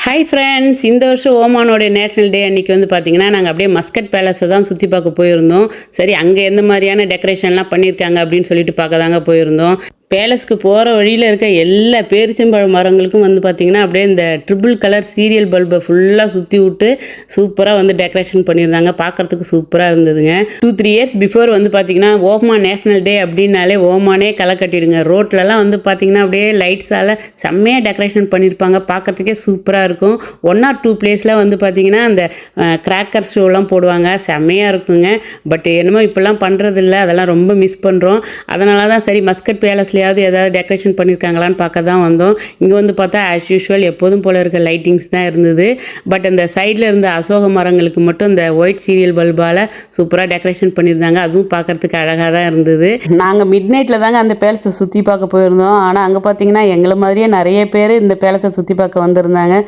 Hi friends, இந்த வருஷம் ஓமானோட national டே அன்றைக்கி வந்து பார்த்திங்கன்னா நாங்கள் அப்படியே மஸ்கட் பேலஸை தான் சுற்றி பார்க்க போயிருந்தோம். சரி, அங்கே எந்த மாதிரியான டெக்கரேஷன்லாம் பண்ணியிருக்காங்க அப்படின்னு சொல்லிட்டு பார்க்க தாங்க போயிருந்தோம். பேலஸ்க்கு போகிற வழியில் இருக்க எல்லா பேரிச்சம்பழ மரங்களுக்கும் வந்து பார்த்திங்கன்னா அப்படியே இந்த ட்ரிபிள் கலர் சீரியல் பல்பை ஃபுல்லாக சுற்றி விட்டு சூப்பராக வந்து டெக்கரேஷன் பண்ணியிருந்தாங்க. பார்க்குறதுக்கு சூப்பராக இருந்ததுங்க. 2-3 இயர்ஸ் பிஃபோர் வந்து பார்த்திங்கன்னா ஓமான் நேஷனல் டே அப்படின்னாலே ஓமானே களை கட்டிடுங்க. ரோட்லலாம் வந்து பார்த்திங்கன்னா அப்படியே லைட்ஸால் செம்மையாக டெக்கரேஷன் பண்ணியிருப்பாங்க. பார்க்குறதுக்கே சூப்பராக இருக்கும். 1 or 2 பிளேஸில் வந்து பார்த்திங்கன்னா அந்த கிராக்கர் ஷோலாம் போடுவாங்க. செம்மையாக இருக்குங்க. பட் என்னமோ இப்போல்லாம் பண்ணுறதில்ல, அதெல்லாம் ரொம்ப மிஸ் பண்ணுறோம். அதனால தான் சரி மஸ்கட் பேலஸில் ஏதாவது டெக்கரேஷன் பண்ணியிருக்காங்களான்னு பார்க்க தான் வந்தோம். இங்கே வந்து பார்த்தா ஆஸ் யூஷுவல் எப்போதும் போல இருக்க லைட்டிங்ஸ் தான் இருந்தது. பட் அந்த சைடில் இருந்த அசோக மரங்களுக்கு மட்டும் இந்த ஒயிட் சீரியல் பல்பால் சூப்பராக டெக்கரேஷன் பண்ணியிருந்தாங்க. அதுவும் பார்க்குறதுக்கு அழகாக தான் இருந்தது. நாங்கள் மிட் நைட்டில் தாங்க அந்த பேலஸை சுற்றி பார்க்க போயிருந்தோம். ஆனால் அங்கே பார்த்தீங்கன்னா எங்களை மாதிரியே நிறைய பேர் இந்த பேலஸை சுற்றி பார்க்க வந்திருந்தாங்க.